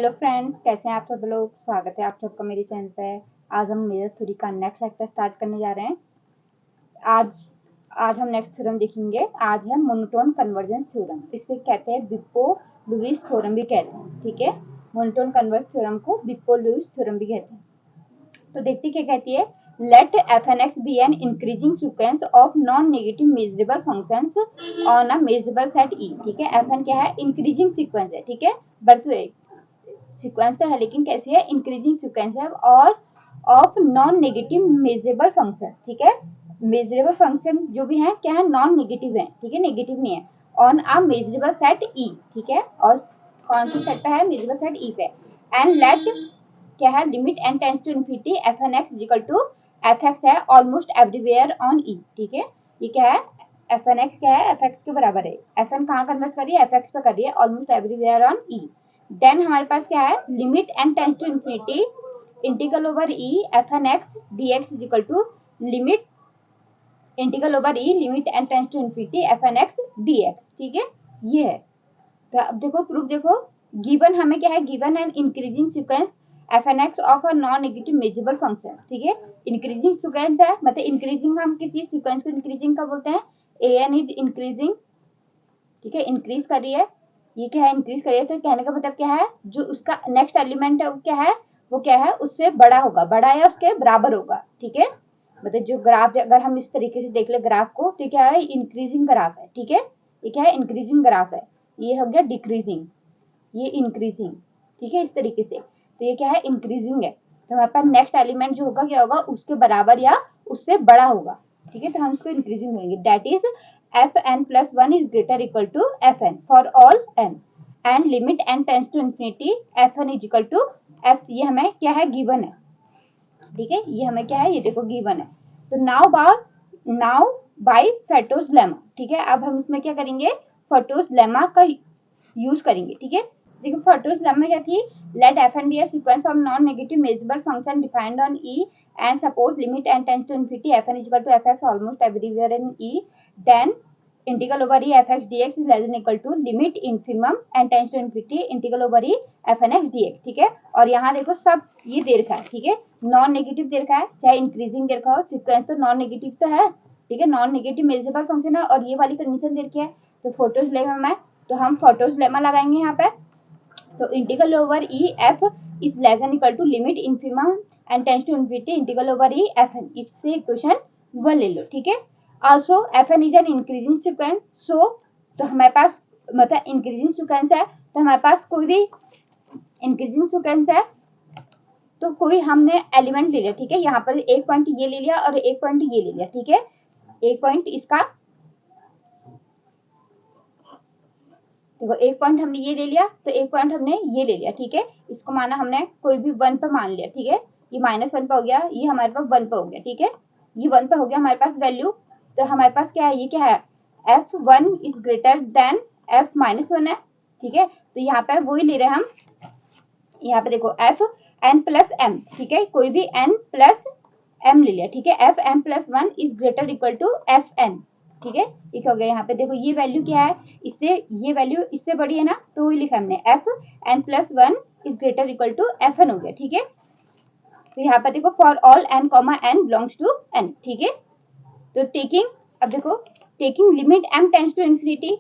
Hello friends, कैसे हैं आप सब लोग। स्वागत है आप सबका मेरे चैनल पे। आज हम मेजर थ्योरी का नेक्स्ट लेक्चर स्टार्ट करने जा रहे हैं। आज आज हम नेक्स्ट थ्योरम देखेंगे। आज है मोनोटोन कन्वर्जेंस थ्योरम। इसे कहते हैं बिप्पो-लुईस थ्योरम भी कहते हैं। ठीक है, मोनोटोन कन्वर्जेंस थ्योरम को बिप्पो-लुईस थ्योरम भी कहते हैं। तो देखते क्या कहती है। Let f n x be an increasing sequence of non negative measurable functions on a measurable set E. ठीक है, एफ एन क्या है, इंक्रीजिंग सीक्वेंस है। ठीक है, बढ़ते सीक्वेंस तो है लेकिन कैसी है, इंक्रीजिंग सीक्वेंस है और of non negative measurable function. ठीक है, मेजरेबल फंक्शन जो भी है क्या है, नॉन नेगेटिव है। ठीक है, नेगेटिव नहीं है। On a measurable set E. ठीक है, और कौन सी सेट पे है, मेजरेबल सेट ई पे। एंड लेट क्या है, limit n tends to infinity f n x equal to f x है ऑलमोस्ट एवरीवेयर ऑन ई। ठीक है, ये क्या है, एफ एन एक्स क्या है, एफ एक्स के बराबर है। एफ एन कहाँ कन्वर्ट कर रही है, एफ एक्स पे कर रही है, almost everywhere on E. Then हमारे पास क्या है, limit n tends to infinity integral over E F n x d x is equal to limit integral over E limit n tends to infinity f n x d x. ठीक है, ये है। तो अब देखो प्रूफ देखो, given हमें क्या है, given an increasing sequence f n x of a non negative measurable function. ठीक है, इंक्रीजिंग सीक्वेंस है, मतलब इंक्रीजिंग, हम किसी सीक्वेंस को इंक्रीजिंग का बोलते हैं, ए एन इज इंक्रीजिंग। ठीक है, इंक्रीज कर रही है, ये क्या है, इंक्रीज करिए। तो कहने का मतलब क्या है, जो उसका नेक्स्ट एलिमेंट है वो क्या है, वो क्या है, उससे बड़ा होगा, बड़ा या उसके बराबर होगा। ठीक है, मतलब जो ग्राफ, अगर हम इस तरीके से देख ले ग्राफ को, तो क्या है, इंक्रीजिंग ग्राफ है। ठीक है, ये क्या है, इंक्रीजिंग ग्राफ है। ये हो गया डिक्रीजिंग, ये इंक्रीजिंग। ठीक है, इस तरीके से। तो ये क्या है, इंक्रीजिंग है। तो हमारे पास नेक्स्ट एलिमेंट जो होगा क्या होगा, उसके बराबर या उससे बड़ा होगा। ठीक है, तो हम इसको इंक्रीजिंग बोलेंगे। That is f N plus one is greater equal to f n for all n and limit n tends to infinity f n is equal to f. ये हमें क्या है, गिवन है। ठीक है, ये हमें क्या है, ये देखो गिवन है। तो नाउ बाय फेटोस लेमा। ठीक है, अब हम इसमें क्या करेंगे, फेटोस लेमा का यूज करेंगे। ठीक है, देखो फेटोस लेमा क्या थी, let f n be a sequence of non negative measurable function defined on E and suppose limit n tends to infinity f n is equal to f x almost everywhere in E. Then integral over E f x d x is less than equal to limit infimum n tends to infinity integral over E F n x d x. ठीक है, और यहाँ देखो सब ये दे रखा है। ठीक है, नॉन नेगेटिव दे रखा है, चाहे इंक्रीजिंग दे रखा हो, सीक्वेंस तो नॉन नेगेटिव तो है। ठीक है, नॉन नेगेटिव मेजरेबल फंक्शन है और ये वाली कंडीशन दे रखी है। तो फोटोज लेमा में, तो हम फोटोज लेमा लगाएंगे यहाँ पे। तो integral over E F is less than equal to limit infimum and tends to infinity integral over E F n. इससे इक्वेशन 1 ले लो। ठीक है, also f n is an increasing sequence. So तो हमारे पास मतलब इंक्रीजिंग सीक्वेंस है, तो हमारे पास कोई भी इंक्रीजिंग सीक्वेंस है तो कोई हमने एलिमेंट ले लिया। ठीक है, यहाँ पर एक पॉइंट ये ले लिया और एक पॉइंट ये ले लिया। ठीक है, एक पॉइंट इसका, देखो एक पॉइंट हमने ये ले लिया, तो एक पॉइंट हमने ये ले लिया। ठीक है, इसको माना हमने कोई भी 1 पे मान लिया। ठीक है, ये -1 पे हो गया, ये हमारे पास 1 पे हो गया। ठीक है, ये 1 पे हो गया हमारे पास वैल्यू। तो हमारे पास क्या है, ये क्या है, f1 is greater then f-1 है। ठीक है, तो यहाँ पे वही ले रहे हैं हम, यहाँ पे देखो एफ एन प्लस एम। ठीक है, कोई भी n प्लस m ले लिया। ठीक है, f N plus 1 is greater equal to f N. ठीक है, लिखा हो गया। यहाँ पे देखो ये वैल्यू क्या है, इससे ये वैल्यू इससे बड़ी है ना, तो वही लिखा हमने, f N plus 1 is greater equal to f n हो गया। ठीक है, तो यहाँ पर देखो for all n comma n belongs to N. ठीक है, तो टेकिंग, अब देखो taking limit m tends to infinity.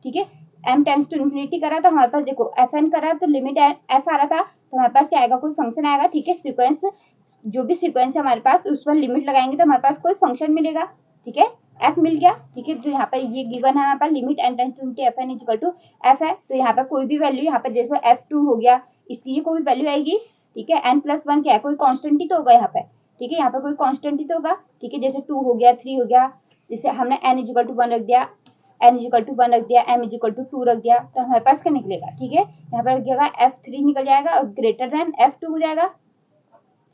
ठीक है, एम टेंड्स टू इन्फिनिटी करा तो हमारे पास देखो एफ एन करा तो लिमिट एफ आ रहा था, तो हमारे पास क्या आएगा, कोई फंक्शन आएगा। ठीक है, सीक्वेंस, जो भी सीक्वेंस है हमारे पास उस पर लिमिट लगाएंगे तो हमारे पास कोई फंक्शन मिलेगा। ठीक है, एफ मिल गया। ठीक है, जो यहाँ पर ये गिवन है हमारे पास, limit n tends to infinity f n is equal to f है, तो यहाँ पर कोई भी वैल्यू, यहाँ पर जैसे f2 हो गया, इसकी कोई वैल्यू आएगी। ठीक है, n प्लस 1 क्या है, कोई कांस्टेंट ही तो होगा यहाँ पे। ठीक है, यहाँ पे कोई कांस्टेंट ही तो होगा। ठीक है, जैसे 2 हो गया, 3 हो गया, जैसे हमने n इज इक्वल टू 1 रख दिया, n इज इक्वल टू 1 रख दिया, m इज इक्वल टू 2 रख दिया, तो हमारे पास क्या निकलेगा। ठीक है, यहाँ पर रखिएगा f3 निकल जाएगा और ग्रेटर देन f2 हो जाएगा,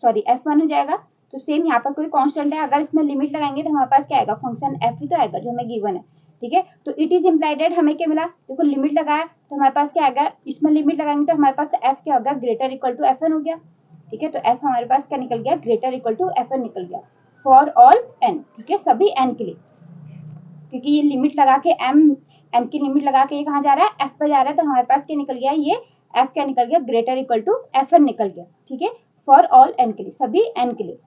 सॉरी f1 हो जाएगा। तो सेम यहाँ पर कोई कांस्टेंट है, अगर इसमें लिमिट लगाएंगे तो हमारे पास क्या आएगा, फंक्शन f ही तो आएगा जो हमें गिवन है। ठीक है, तो इट इज इम्प्लाइडेड, हमें क्या मिला, देखो लिमिट लगाया तो हमारे पास क्या आएगा, इसमें लिमिट लगाएंगे तो हमारे पास f क्या होगा, ग्रेटर इक्वल टू fn हो गया। ठीक है, तो f हमारे पास क्या निकल गया, ग्रेटर इक्वल टू fn निकल गया फॉर ऑल n। ठीक है, सभी n के लिए, क्योंकि ये लिमिट लगा के m की लिमिट लगा के ये कहाँ जा रहा है, f पे जा रहा है, तो हमारे पास क्या निकल गया, ये एफ क्या निकल गया, greater equal to f n निकल गया, ठीक है, फॉर ऑल एन के लिए, सभी एन के लिए।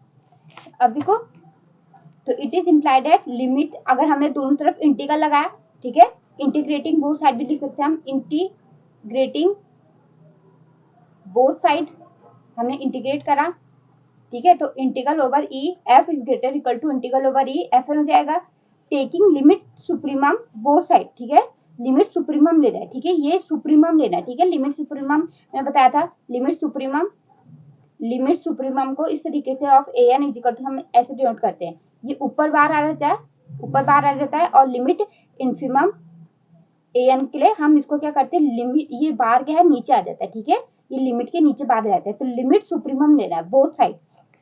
अब देखो तो it is implied at limit, अगर हमने दोनों तरफ इंटीग्रल लगाया, ठीक है, इंटीग्रेटिंग बोथ साइड भी लिख सकते हैं हम, इंटीग्रेटिंग बोथ साइड हमने इंटीग्रेट करा, ठीक है, तो integral over E F is greater equal to integral over E F n हो जाएगा। Taking limit supremum both side, ठीक है, लिमिट सुप्रीमम लेना है, ठीक है, ये सुप्रीमम लेना है, ठीक है, लिमिट सुप्रीमम मैंने बताया था, लिमिट सुप्रीमम को इस तरीके से of A N is equal to हम ऐसे डिनोट करते हैं, ये ऊपर बाहर आ जाता है, ऊपर बाहर आ जाता है, और लिमिट इन्फिमम ए एन के लिए हम इसको क्या करते हैं, लिमिट ये बाहर क्या है नीचे आ जाता है, ठीक है, ये लिमिट के नीचे बाहर आ जाता है, तो लिमिट सुप्रीमम लेना है बोथ साइड,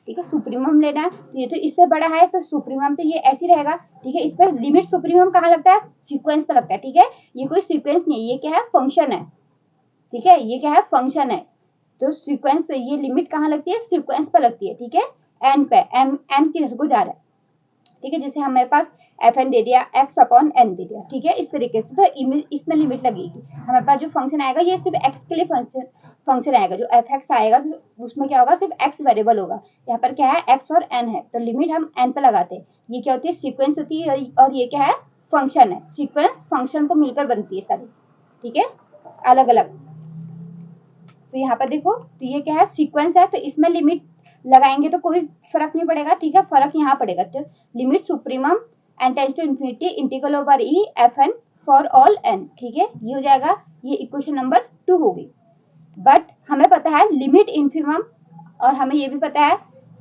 ठीक है, सुप्रीमम लेना है, तो ये तो इससे बड़ा है तो सुप्रीमम तो ये ऐसे रहेगा, ठीक है, इस पर लिमिट सुप्रीमम कहाँ लगता है, सीक्वेंस पे लगता है, ठीक है, ये कोई सीक्वेंस नहीं, ये क्या है, फंक्शन है, ठीक है, ये क्या है, फंक्शन है, तो सीक्वेंस ये लिमिट कहाँ लगती है, सीक्वेंस पे लगती है, ठीक है, एन पे, एन किधर को जा रहा है, ठीक है, जैसे हमारे पास एफ एन दे दिया, एक्स अपॉन एन दे दिया, ठीक है, इस तरीके से, तो इसमें लिमिट लगेगी, हमारे पास जो फंक्शन आएगा ये सिर्फ एक्स के लिए फंक्शन आएगा, जो एफ एक्स आएगा तो उसमें क्या होगा, सिर्फ एक्स वेरिएबल होगा, यहाँ पर क्या है, एक्स और एन है, तो लिमिट हम एन पे लगाते हैं, ये क्या होती है, सीक्वेंस होती है, और ये क्या है, फंक्शन है, सीक्वेंस फंक्शन को मिलकर बनती है सारी, ठीक है, अलग अलग, तो यहाँ पर देखो, तो ये क्या है, सीक्वेंस है, तो इसमें लिमिट लगाएंगे तो कोई फर्क नहीं पड़ेगा, ठीक है, फर्क यहाँ पड़ेगा, तो limit supremum n tends to infinity integral over E F n for all n, ठीक है, ये हो जाएगा, ये इक्वेशन नंबर 2 होगी। बट हमें पता है लिमिट इन्फिमम, और हमें ये भी पता है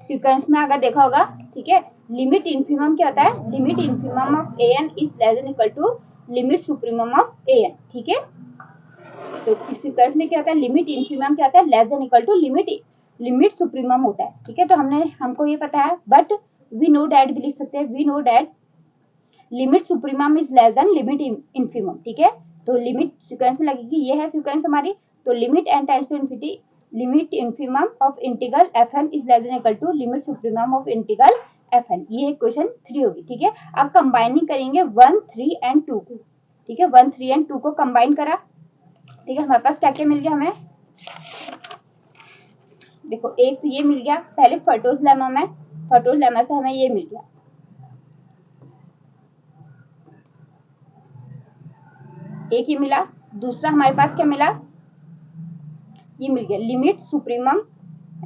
सीक्वेंस में अगर देखा होगा, ठीक है, लिमिट इन्फिमम क्या होता है, limit infimum of A N is less than equal to limit supremum of A n, ठीक है, तो इस सीक्वेंस में क्या होता है, लिमिट इन्फिमम क्या होता है, less than equal to limit supremum होता है, ठीक है, तो हमको ये पता है, बट वी नो डैट भी लिख सकते हैं, we know that limit supremum is less than limit infimum, ठीक है, तो लिमिट सीक्वेंस में लगेगी, ये है सीक्वेंस हमारी, तो limit n tends to infinity limit infimum of integral f n is less than equal to limit supremum of integral f n, ये क्वेश्चन 3 होगी, ठीक है। अब कंबाइनिंग करेंगे 1, 3 एंड 2 को, ठीक है, 1, 3 एंड 2 को कंबाइन करा, ठीक है, हमारे पास क्या क्या मिल गया हमें, देखो एक तो ये मिल गया, पहले फर्टोस लेमा से हमें ये मिल गया, एक ही मिला, दूसरा हमारे पास क्या मिला, ये मिल गया, limit supremum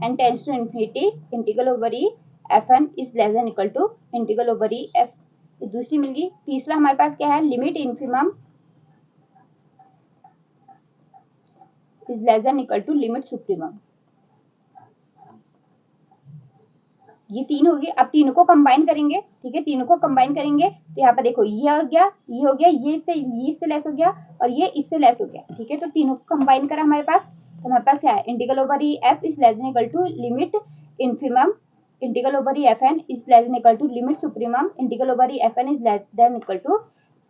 and tends to infinity integral over E F n is less than equal to integral over E f, दूसरी मिल गई, तीसरा हमारे पास क्या है, limit infimum is less than equal to limit supremum, ये 3 होगी। अब तीनों को कंबाइन करेंगे, ठीक है, तीनों को कंबाइन करेंगे, तो यहाँ पर देखो ये हो गया, ये हो गया, ये इससे लेस हो गया, और ये इससे लेस हो गया, ठीक है, तो तीनों को कंबाइन करा हमारे पास, तो हमारे पास क्या है, integral over E F is less than equal to limit infimum integral over E F n is less than equal to limit supremum integral over E F n is less than equal to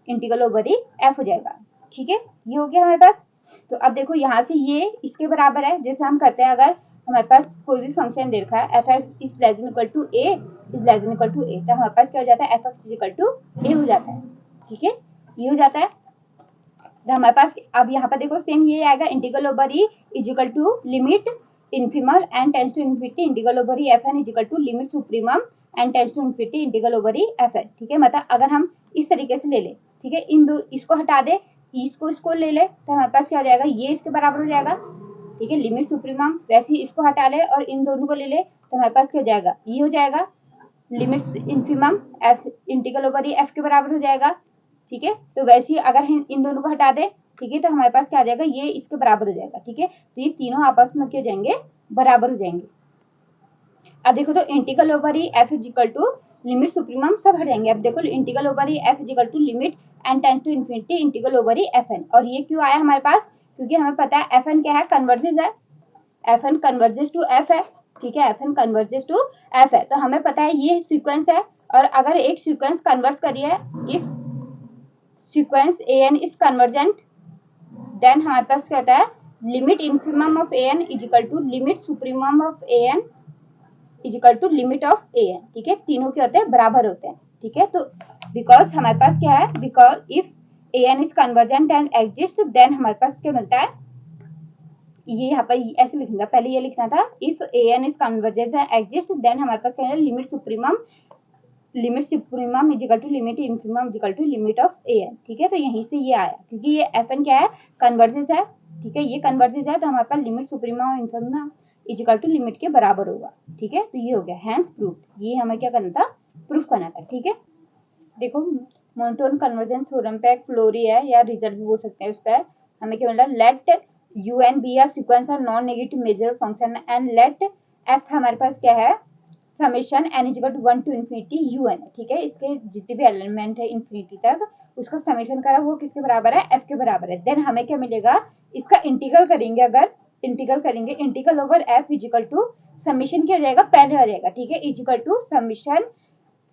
integral over E f हो जाएगा, ठीक है, ये हो गया हमारे पास। तो अब देखो यहाँ से ये इसके बराबर है, जैसे हम करते हैं, अगर हमारे पास कोई भी फंक्शन दे रखा है f x is less than equal to a is less than equal to a, तो हमारे पास क्या हो जाता है, f x is equal to a हो जाता है, ठीक है, ये हो जाता है, तो हमारे पास अब यहाँ पर देखो सेम ये आएगा, integral over E is equal to limit infimum and tends to infinity integral over E F n is equal to limit supremum and tends to infinity integral over E F N, ठीक है, मतलब अगर हम इस तरीके से ले ले, ठीक है, इन दो इसको हटा दे, इसको ले ले, तो हमारे पास क्या हो जाएगा, ये इसके बराबर हो जाएगा, ठीक है, लिमिट सुप्रीमम, वैसे ही इसको हटा ले और इन दोनों को ले ले, तो हमारे पास क्या हो जाएगा, ये हो जाएगा, limit infimum F integral over E F के बराबर हो जाएगा, ठीक है, तो वैसे ही अगर इन दोनों को हटा दे, ठीक है, तो हमारे पास क्या आ जाएगा, ये इसके बराबर हो जाएगा, ठीक है, तो ये तीनों आपस में क्या हो जाएंगे, बराबर हो जाएंगे। अब देखो तो integral over E F is equal to limit supremum सब हट जाएंगे, अब देखो integral over E F is equal to limit n tends to infinity integral over E F n, और ये क्यों आया हमारे पास, क्योंकि हमें पता है एफ एन क्या है, कन्वर्जेस है, f n converges to f है, ठीक है, f n converges to f है, तो हमें पता है ये सीक्वेंस है, और अगर एक सीक्वेंस कन्वर्ट करिए, if sequence A N is convergent, then हमारे पास क्या होता है, limit infimum of A N is equal to limit supremum of A N is equal to limit of A n, ठीक है, तीनों क्या होते हैं, बराबर होते हैं, ठीक है, तो बिकॉज हमारे पास क्या है, because if a N is convergent and exist, then हमारे पास क्या मिलता है, ये यहाँ पर ऐसे लिखना था, पहले ये लिखना था if an is convergent exist then हमारे पास क्या है limit supremum is equal to limit infimum is equal to limit of an। ठीक है, तो यहीं से ये आया क्योंकि ये fn क्या है कन्वर्जेंस है। ठीक है, ये कन्वर्जेंस है तो हमारे पास लिमिट सुप्रीमम और infimum is equal to limit के बराबर होगा। ठीक है, तो ये हो गया हैंस प्रूफ। ये हमें क्या करना था प्रूफ करना था। ठीक है, देखो मोनोटोन कन्वर्जेंस थ्योरम पे एक क्लोरी है या रिजल्ट भी बोल सकते हैं उस पर हमें क्या मिला let un be a sequence of non negative measure function and let f हमारे पास क्या है summation n is equal to 1 to infinity un। ठीक है, इसके जितने भी एलिमेंट है इन्फिनिटी तक उसका समेशन करा वो किसके बराबर है f के बराबर है। देन हमें क्या मिलेगा इसका इंटीग्रल करेंगे, अगर इंटीग्रल करेंगे integral over f is equal to summation क्या हो जाएगा पहले आ जाएगा। ठीक है, is equal to summation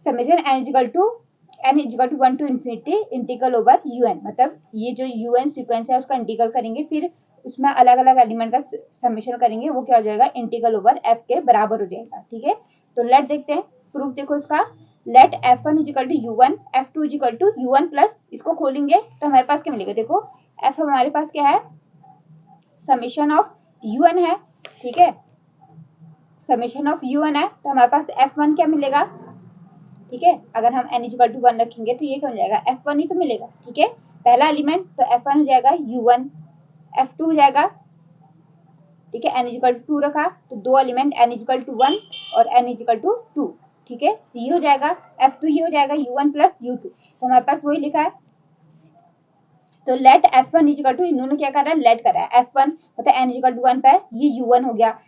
n is equal to 1 to infinity integral over un। मतलब ये जो un सीक्वेंस है उसका इंटीग्रल करेंगे फिर उसमें अलग अलग एलिमेंट का समेशन करेंगे वो क्या हो जाएगा इंटीग्रल ओवर f के बराबर हो जाएगा। ठीक है, तो लेट देखते हैं प्रूफ। देखो इसका let f1 is equal to u1 f2 is equal to u1 plus इसको खोलेंगे तो हमारे पास क्या मिलेगा। देखो f हमारे पास क्या है समेशन ऑफ un है। ठीक है, समेशन ऑफ un है तो हमारे पास f1 क्या मिलेगा। ठीक है, अगर हम n इक्वल टू 1 रखेंगे तो ये क्या हो जाएगा f1 ही तो मिलेगा। ठीक है, पहला एलिमेंट तो f1 हो जाएगा u1 f2 हो जाएगा। ठीक है, n इक्वल टू 2 रखा तो दो एलिमेंट n इक्वल टू 1 और n इक्वल टू 2। ठीक है, ये हो जाएगा f2 ये हो जाएगा u1 प्लस u2। तो हमारे पास वही लिखा है तो लेट f1 इक्वल टू इन्होंने क्या करा है लेट करा है f1 मतलब n इक्वल टू 1 पे ये u1 हो गया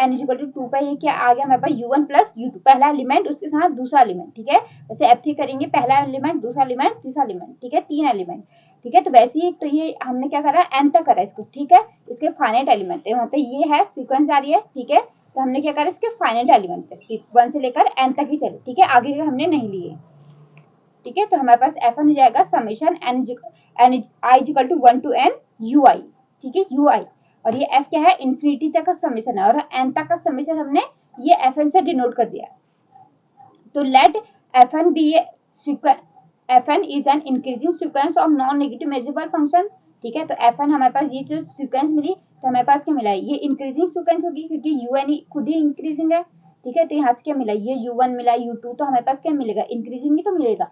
n इक्वल टू 2 पे ये क्या आ गया हमारे पास u1 प्लस u2 पहला एलिमेंट उसके साथ दूसरा एलिमेंट। ठीक है, वैसे f3 करेंगे पहला एलिमेंट दूसरा एलिमेंट तीसरा एलिमेंट। ठीक है, तीन एलिमेंट। ठीक है, तो वैसे ही तो ये हमने क्या करा n तक करा इसको। ठीक है, इसके फाइनाइट एलिमेंट है मतलब ये है सीक्वेंस आ रही है। ठीक है, तो हमने क्या करा इसके फाइनाइट एलिमेंट है 1 से लेकर n तक ही चले। ठीक है, आगे के हमने नहीं लिए। ठीक है, तो हमारे पास f1 हो जाएगा summation n i equal to 1 to n ui। ठीक है, ui और ये f क्या है इन्फिनिटी तक का समेशन है और n तक का समेशन हमने ये fn से डिनोट कर दिया। तो let fn be fn is an increasing sequence of non negative measurable function. ठीक है, तो fn हमारे पास ये जो सीक्वेंस मिली तो हमारे पास क्या मिला है ये इंक्रीजिंग सीक्वेंस होगी क्योंकि un खुद ही इंक्रीजिंग है। ठीक है, तो यहाँ से क्या मिला ये u1 मिला u2 तो हमारे पास क्या मिलेगा इंक्रीजिंग ही तो मिलेगा।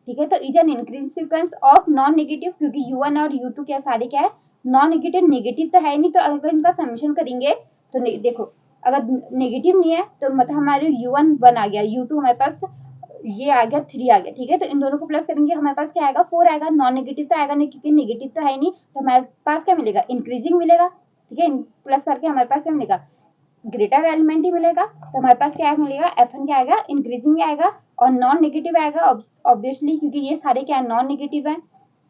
ठीक है, तो is an increasing sequence of non negative क्योंकि u1 और u2 क्या सारे क्या है नॉन नेगेटिव। नेगेटिव तो है नहीं तो अगर इनका समेशन करेंगे तो देखो अगर नेगेटिव नहीं है तो मतलब हमारे u1 1 आ गया u2 हमारे पास ये आ गया 3 आ गया। ठीक है, तो इन दोनों को प्लस करेंगे हमारे पास क्या आएगा 4 आएगा। नॉन नेगेटिव तो आएगा नहीं क्योंकि नेगेटिव तो है नहीं तो हमारे पास क्या मिलेगा इंक्रीजिंग मिलेगा। ठीक है, प्लस करके हमारे पास क्या मिलेगा ग्रेटर एलिमेंट ही मिलेगा। तो हमारे पास क्या मिलेगा f1 क्या आएगा इंक्रीजिंग आएगा और नॉन नेगेटिव आएगा ऑब्वियसली क्योंकि ये सारे क्या नॉन नेगेटिव है।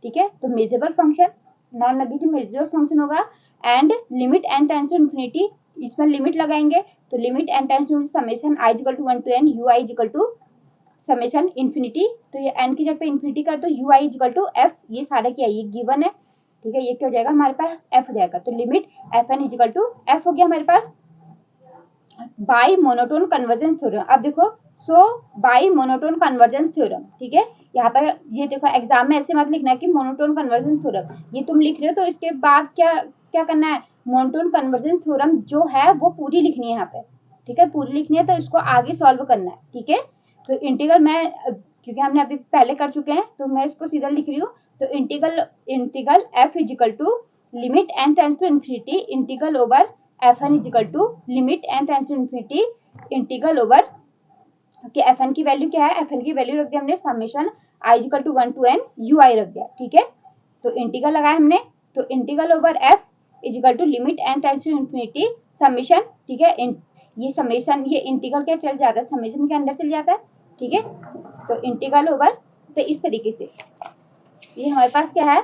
ठीक है, तो measurable function non negative measurable function होगा and limit n tends to infinity इसमें लिमिट लगाएंगे तो limit n tends to summation i equal to 1 to n ui equal to summation infinity. तो ये n की जगह पे इन्फिनिटी कर दो ui इक्वल टू f ये सारा क्या ये गिवन है। ठीक है, ये क्या हो जाएगा हमारे पास f हो जाएगा तो limit fn equal to f हो गया हमारे पास बाई मोनोटोन कन्वर्जेंस थ्योरम। अब देखो so by monotone convergence theorem. ठीक है, यहाँ पर ये देखो एग्जाम में ऐसे मत लिखना कि मोनोटोन कन्वर्जेंस थ्योरम ये तुम लिख रहे हो तो इसके बाद क्या क्या करना है मोनोटोन कन्वर्जेंस थ्योरम जो है वो पूरी लिखनी है यहाँ पे। ठीक है, पूरी लिखनी है तो इसको आगे सॉल्व करना है। ठीक है, तो इंटीग्रल मैं क्योंकि हमने अभी पहले कर चुके हैं तो मैं इसको सीधा लिख रही हूँ। तो integral f is equal to limit n tends to infinity integral over fn is equal to limit n tends to infinity integral over कि fn की वैल्यू क्या है fn की वैल्यू रख दिया हमने summation i equal to 1 to n ui रख दिया। ठीक है, तो इंटीग्रल लगाया हमने तो integral over f is equal to limit n tends to infinity summation. ठीक है, ये समेशन ये इंटीग्रल क्या चल जाता है समेशन के अंदर चल जाता है। ठीक है, तो इंटीग्रल ओवर तो इस तरीके से ये हमारे पास क्या है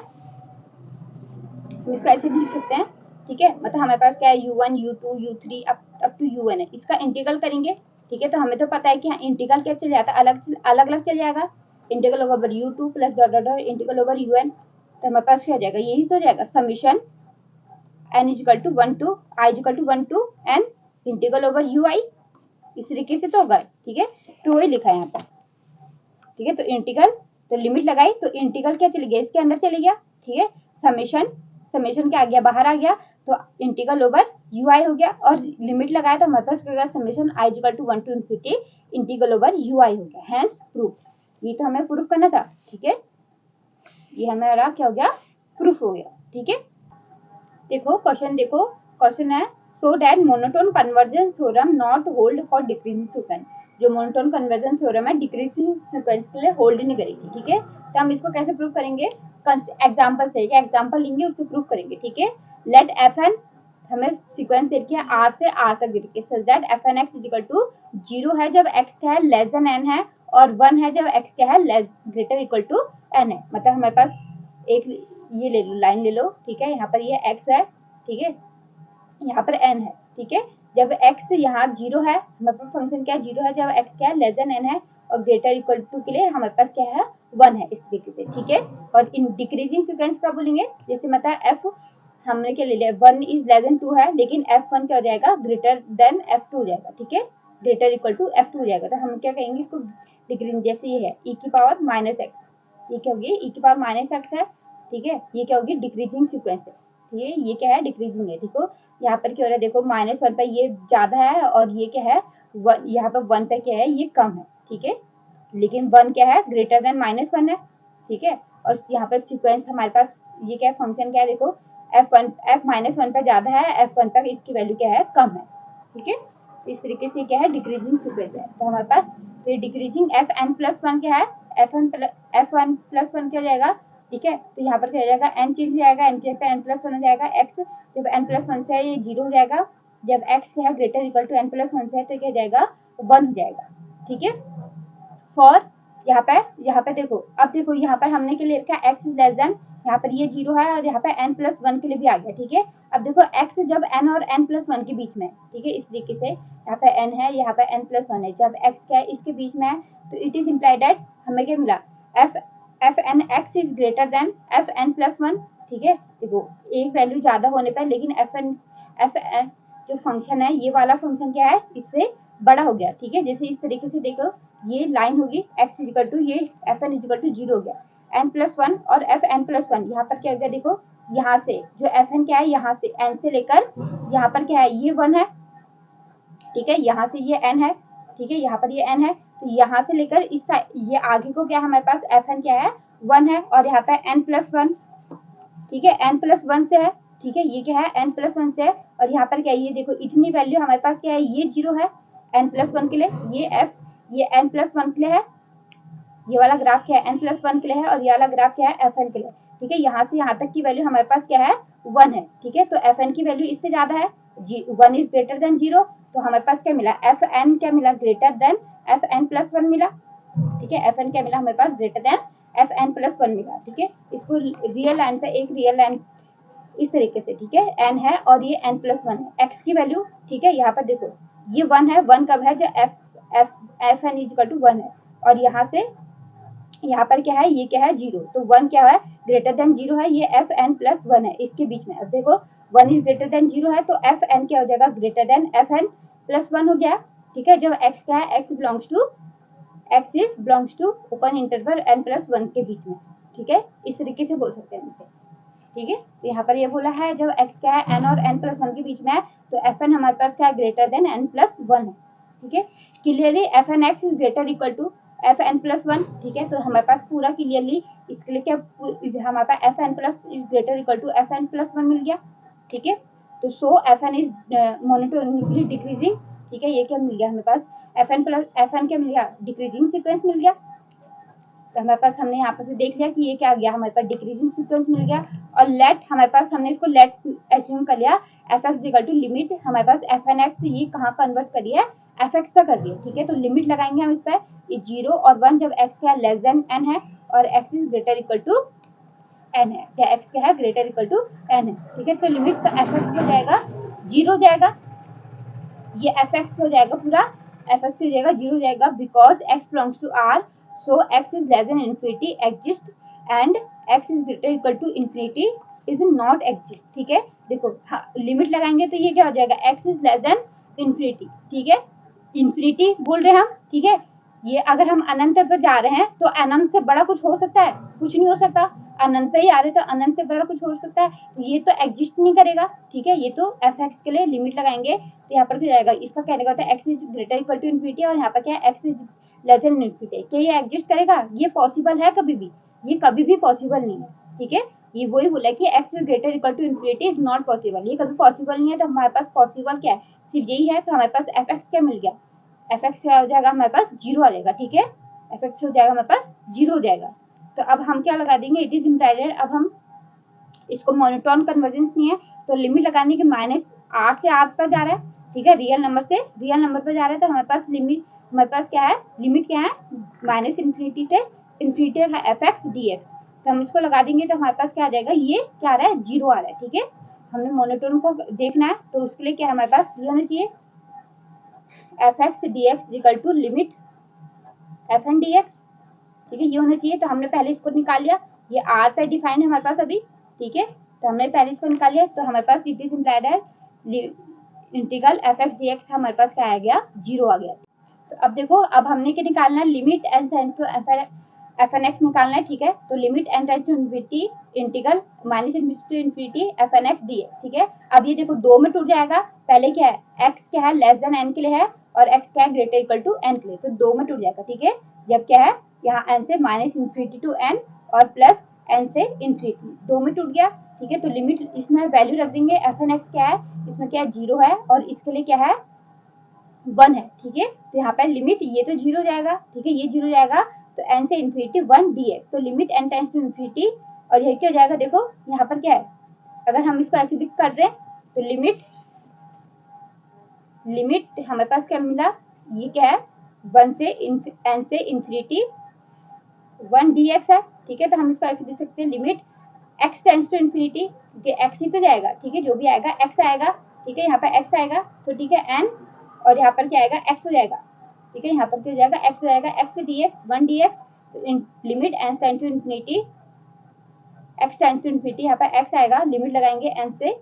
हम इसको ऐसे भी लिख सकते हैं। ठीक है, मतलब हमारे पास क्या है u1 u2 u3 up to un है इसका इंटीग्रल करेंगे। ठीक है, तो हमें तो पता है कि इंटीग्रल क्या चल जाता है अलग अलग चल जाएगा integral over u2 plus dot dot integral over un तो हमारे पास क्या हो जाएगा यही तो हो जाएगा summation n equal to 1 to i equal to 1 to n integral over ui इस तरीके से तो होगा। ठीक है, तो वही लिखा है यहाँ पर। ठीक है, तो इंटीग्रल तो लिमिट लगाई तो इंटीग्रल क्या चली गया इसके अंदर चली गया। ठीक है, समेशन समेशन क्या आ गया, बाहर आ गया, तो इंटीग्रल ओवर यू आई हो गया, और लिमिट लगाया तो हमारे पास क्या होगा, summation i equal to 1 to infinity integral over u i हो गया, हैंस प्रूफ। ये तो हमें प्रूफ करना था, ठीक है, ये हमारा क्या हो गया, प्रूफ हो गया, ठीक है। देखो क्वेश्चन है, so that monotone convergence theorem not hold for decreasing sequence. जो मोनोटोन कन्वर्जेंस थ्योरम है डिक्रीजिंग सीक्वेंस के लिए होल्ड नहीं करेगी, ठीक है। तो हम इसको कैसे प्रूव करेंगे, एग्जांपल से, क्या एग्जांपल लेंगे उससे प्रूव करेंगे, ठीक है। लेट एफ एन, हमें सीक्वेंस दे रखी है आर से आर तक दे रखी है, such that f n x equal to 0 है जब एक्स क्या है लेस देन एन है, और 1 है जब एक्स क्या है less greater equal to n है। मतलब हमारे पास एक ये ले लो, लाइन ले लो, ठीक है, यहाँ पर ये एक्स है, ठीक है, यहाँ पर n है, ठीक है। जब x यहाँ 0 है, हमारे पास फंक्शन क्या है 0 है, जब x क्या है लेस देन n है, और ग्रेटर इक्वल टू के लिए हमारे पास क्या है 1 है, इस तरीके से, ठीक है। और इन डिक्रीजिंग सीक्वेंस का बोलेंगे, जैसे मतलब f हमने क्या ले लिया 1 इज लेस देन 2 है, लेकिन f1 क्या हो जाएगा ग्रेटर देन f2 हो जाएगा, ठीक है, ग्रेटर इक्वल टू f2 हो जाएगा। तो हम क्या कहेंगे इसको डिक्रीजिंग, जैसे ये है e की पावर माइनस एक्स, ये क्या होगी e की पावर माइनस एक्स है, ठीक है, ये क्या होगी डिक्रीजिंग सीक्वेंस है, ठीक है, ये क्या है डिक्रीजिंग है। देखो यहाँ पर क्या हो रहा है, देखो -1 पे ये ज्यादा है, और ये क्या है यहाँ पर 1 पे क्या है ये कम है, ठीक है, लेकिन 1 क्या है ग्रेटर देन -1 है, ठीक है। और यहाँ पर सीक्वेंस हमारे पास ये क्या है, फंक्शन क्या है, देखो f-1 पे ज्यादा है, f1 पे इसकी वैल्यू क्या है कम है, ठीक है। तो इस तरीके से क्या है डिक्रीजिंग सीक्वेंस है। तो हमारे पास तो डिक्रीजिंग fn+1 क्या है, f1+1 क्या हो जाएगा, ठीक है। तो यहाँ पर क्या हो जाएगा n चेंज हो जाएगा, n की जगह n+1 हो जाएगा, x जब n+1 से है ये 0 हो जाएगा, जब x क्या है ग्रेटर इक्वल टू n+1 से है तो क्या हो जाएगा 1 हो जाएगा, ठीक है। फॉर यहाँ पे देखो, अब देखो यहाँ पर हमने के लिए रखा x इज लेस देन, यहाँ पर ये 0 है, और यहाँ पे n+1 के लिए भी आ गया, ठीक है। अब देखो x जब n और n+1 के बीच में, ठीक है, इस तरीके से यहाँ पे n है, यहाँ पे n+1 है, जब x क्या है इसके बीच में है, तो इट इज इम्प्लाइड दैट हमें क्या मिला f n x is greater than fn+1, ठीक है। देखो एक वैल्यू ज्यादा होने पर, लेकिन एफ एन जो फंक्शन है ये वाला फंक्शन क्या है इससे बड़ा हो गया, ठीक है। जैसे इस तरीके से देखो ये लाइन होगी x इक्वल टू ये एफ एन इक्वल टू 0 हो गया, n+1 और fn+1 यहाँ पर क्या हो गया, देखो यहाँ से जो एफ एन क्या है यहाँ से n से लेकर यहाँ पर क्या है ये 1 है, ठीक है, यहाँ से ये n है, ठीक है, यहाँ पर ये n है, तो यहाँ से लेकर इस ये आगे को क्या है हमारे पास एफ एन क्या है 1 है, और यहाँ पे n+1, ठीक है, n+1 से है, ठीक है, ये क्या है n+1 से है, और यहाँ पर क्या है ये देखो इतनी वैल्यू हमारे पास क्या है ये 0 है n+1 के लिए, ये n+1 के लिए है, ये वाला ग्राफ क्या है n+1 के लिए है, और ये वाला ग्राफ क्या है fn के लिए, ठीक है। यहाँ से यहाँ तक की वैल्यू हमारे पास क्या है 1 है, ठीक है। तो fn की वैल्यू इससे ज्यादा है, 1 इज ग्रेटर देन 0, तो हमारे पास क्या मिला fn क्या मिला ग्रेटर देन fn+1 मिला, ठीक है, fn क्या मिला हमारे पास ग्रेटर देन fn+1 मिला, ठीक है। इसको रियल लाइन पे एक रियल लाइन इस तरीके से, ठीक है, n है और ये n+1 है, x की वैल्यू, ठीक है, यहाँ पर देखो ये 1 है, 1 कब है जब fn इक्वल टू 1 है, और यहाँ से यहाँ पर क्या है ये क्या है 0, तो 1 क्या है ग्रेटर देन 0 है, ये fn+1 है इसके बीच में। अब देखो 1 इज ग्रेटर देन 0 है, तो fn क्या हो जाएगा ग्रेटर देन fn+1 हो गया, ठीक है। जब x क्या है x is belongs to open interval n+1 के बीच में, ठीक है, इस तरीके से बोल सकते हैं इसे, ठीक है। तो यहाँ पर ये बोला है जब x क्या है n और n+1 के बीच में है, तो fn हमारे पास क्या है ग्रेटर देन n+1 है, ठीक है। Clearly fn(x) is greater equal to fn+1, ठीक है। तो हमारे पास पूरा क्लियरली इसके लिए क्या हमारे पास fn+ is greater equal to fn+1 मिल गया, ठीक है। तो so fn is monotonically decreasing, ठीक है, ये क्या मिल गया हमें पास fn क्या मिल गया डिक्रीजिंग सीक्वेंस मिल गया। तो हमारे पास हमने यहाँ पर से देख लिया कि ये क्या आ गया हमारे पास डिक्रीजिंग सीक्वेंस मिल गया, और लेट हमारे पास हमने इसको लेट एज्यूम कर लिया fx इक्वल टू लिमिट हमारे पास fnx ये कहाँ कन्वर्ट करी है fx पे कर दिया, ठीक है। तो लिमिट लगाएंगे हम इस पर, ये 0 और 1 जब x क्या है लेस देन n है, और x is greater equal to n है, या x क्या है ग्रेटर इक्वल टू n है, ठीक है। तो लिमिट का fx हो जाएगा 0 हो जाएगा, ये fx हो जाएगा पूरा fx हो जाएगा 0 हो जाएगा, because x belongs to r, so x is less than infinity exist and x is greater equal to infinity is not exist, ठीक है। देखो हाँ, लिमिट लगाएंगे तो ये क्या हो जाएगा x is less than infinity, ठीक है, इन्फिनिटी बोल रहे हैं हम, ठीक है, ये अगर हम अनंत पर जा रहे हैं तो अनंत से बड़ा कुछ हो सकता है? कुछ नहीं हो सकता। अनंत पे ही आ रहे तो अनंत से बड़ा कुछ हो सकता है? ये तो एग्जिस्ट नहीं करेगा, ठीक है। ये तो एफ एक्स के लिए लिमिट लगाएंगे तो यहाँ पर क्या जाएगा, इसका कहने का होता है x is greater equal to infinity, और यहाँ पर क्या है, x is less than infinity. क्या ये एग्जिस्ट करेगा? ये पॉसिबल है कभी भी? ये कभी भी पॉसिबल नहीं है, ठीक है। ये वही बोला कि x is greater equal to infinity is not possible, ये कभी पॉसिबल नहीं है। तो हमारे पास पॉसिबल क्या है, सिर्फ यही है। तो हमारे पास एफ एक्स क्या मिल गया, एफ एक्स क्या हो जाएगा हमारे पास, जीरो आ जाएगा, ठीक है। एफ एक्स हो जाएगा हमारे पास जीरो हो जाएगा। तो अब हम क्या लगा देंगे, इट इज इम्प्लाइड। अब हम इसको मोनोटोन कन्वर्जेंस नहीं है तो लिमिट लगाने के माइनस आर से आर पर जा रहा है, ठीक है। रियल नंबर से रियल नंबर पर जा रहा है तो हमारे पास लिमिट, हमारे पास क्या है, लिमिट क्या है, माइनस इन्फिनिटी से इन्फिनिटी है एफ एक्स डी एक्स। तो हम इसको लगा देंगे तो हमारे पास क्या आ जाएगा, ये क्या आ रहा है, जीरो आ रहा है, ठीक है। हमने मोनोटोन को देखना है तो उसके लिए क्या हमारे पास ये होना चाहिए, f x d x equal to limit f n d x, ठीक है। ये होना चाहिए। तो हमने पहले इसको निकाल लिया, ये आर पे डिफाइन है हमारे पास अभी, ठीक है। तो हमने पहले इसको निकाल लिया तो हमारे पास इट इज इम्प्लाइड है integral F x d x हमारे पास क्या आ गया, जीरो आ गया। तो अब देखो, अब हमने क्या निकालना है, limit n tends to f n x निकालना है, ठीक है। तो limit n tends to infinity integral minus infinity to infinity f n x d x, ठीक है। अब ये देखो दो में टूट जाएगा, पहले क्या है, एक्स क्या है लेस देन एन के लिए है और एक्स क्या है ग्रेटर इक्वल टू एन के लिए, तो दो में टूट जाएगा, ठीक है। जब क्या है, यहाँ एन से माइनस इन्फिनिटी टू एन और प्लस एन से इन्फिनिटी, दो में टूट गया, ठीक है। तो लिमिट इसमें वैल्यू रख देंगे, एफ एन एक्स क्या है, इसमें क्या है, जीरो है और इसके लिए क्या है, वन है, ठीक है। तो यहाँ पे लिमिट ये तो जीरो जाएगा, ठीक है, ये जीरो जाएगा तो एन से इन्फिनिटी वन डी एक्स, तो limit n tends to infinity, और ये क्या हो जाएगा, देखो यहाँ पर क्या है, अगर हम इसको ऐसे भी कर दें तो लिमिट लिमिट हमारे पास क्या मिला, ये क्या है, वन से एन से इन्फिनिटी वन डी एक्स है, ठीक है। तो हम इसको ऐसे दे सकते हैं, limit x tends to infinity, x ही तो जाएगा, ठीक है, जो भी आएगा एक्स आएगा, ठीक है, यहाँ पर एक्स आएगा तो ठीक है एन, और यहाँ पर क्या आएगा, एक्स हो जाएगा, ठीक है। यहाँ पर क्या हो जाएगा, एक्स हो जाएगा, x d x one d x, तो limit n tends to infinity x tends to infinity, यहाँ पर एक्स आएगा, लिमिट लगाएंगे एन से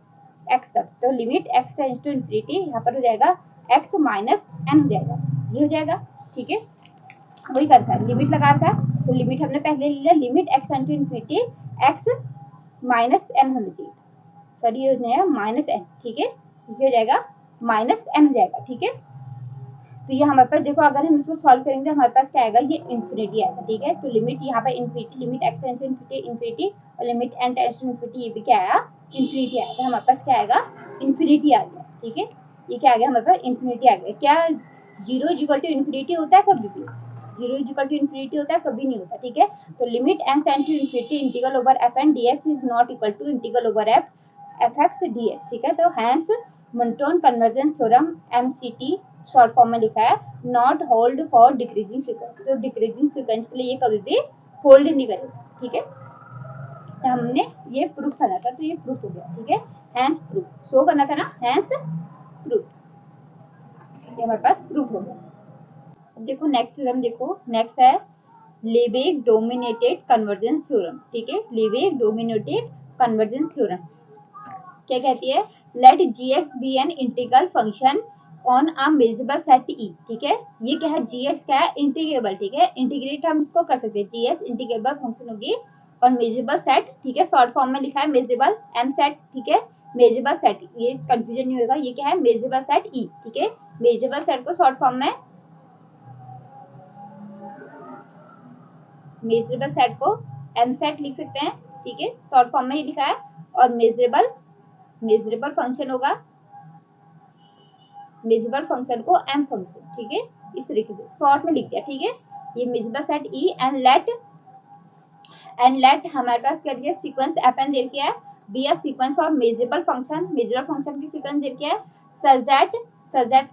एक्स तक, तो limit x tends to infinity यहाँ पर हो जाएगा एक्स माइनस एन हो जाएगा, ये हो जाएगा, ठीक है। वही करता है, लिमिट लगा रखा है तो लिमिट हमने पहले ले लिया, limit x tends to infinity x minus n होना चाहिए, सॉरी ये नया माइनस एन, ठीक है, ये हो जाएगा माइनस एन हो जाएगा, ठीक है। तो ये हमारे पास देखो, अगर हम इसको सॉल्व करेंगे हमारे पास क्या आएगा, ये इन्फिनिटी आएगा, ठीक है। तो लिमिट यहाँ पर infinity, limit x tends to infinity infinity, और limit n tends to infinity, ये भी क्या आया, इन्फिनिटी आया, तो हमारे पास क्या आएगा, इन्फिनिटी आ गया, ठीक है। ये क्या आ गया हमारे पास, इन्फिनिटी आ गया। क्या zero is equal to infinity होता है कभी भी, zero is equal to infinity होता है, कभी नहीं होता, ठीक है। तो limit n tends to infinity integral over F n d x is not equal to integral over f x d x, ठीक है। तो hence monotone convergence theorem MCT short form में लिखा है, not hold for decreasing sequence, तो decreasing sequence के लिए ये कभी भी होल्ड नहीं करेगा, ठीक है। तो हमने ये प्रूफ करना था तो ये प्रूफ हो गया, ठीक है। हैंस प्रूफ शो करना था ना, हैंस प्रूफ, ये हमारे पास प्रूफ हो गया। अब देखो नेक्स्ट थ्योरम, देखो नेक्स्ट है लेवेग डोमिनेटेड कन्वर्जेंस थ्योरम, ठीक है। लेवेग डोमिनेटेड कन्वर्जेंस थ्योरम क्या कहती है, let g x be an integral function on a measurable set E, ठीक है। ये क्या है, जी एक्स क्या है, इंटीग्रेबल, ठीक है, इंटीग्रेट हम इसको कर सकते हैं, जी एक्स इंटीग्रेबल फंक्शन होगी और मेजरेबल सेट, ठीक है, शॉर्ट फॉर्म में लिखा है मेजरेबल एम सेट, ठीक है, मेजरेबल सेट, ये कंफ्यूजन नहीं होगा, ये क्या है, मेजरेबल सेट ई, ठीक है। मेजरेबल सेट को शॉर्ट फॉर्म में, मेजरेबल सेट को एम सेट लिख सकते हैं, ठीक है, शॉर्ट फॉर्म में ये लिखा है, और मेजरेबल फंक्शन होगा, मेजरेबल फंक्शन को एम फंक्शन, ठीक है, इस तरीके से शॉर्ट में लिख दिया, ठीक है। ये measurable set E and let हमारे पास क्या दिया, सीक्वेंस एफ एन दे दिया है, B a sequence of measurable function की सीक्वेंस दे दिया है, सच दैट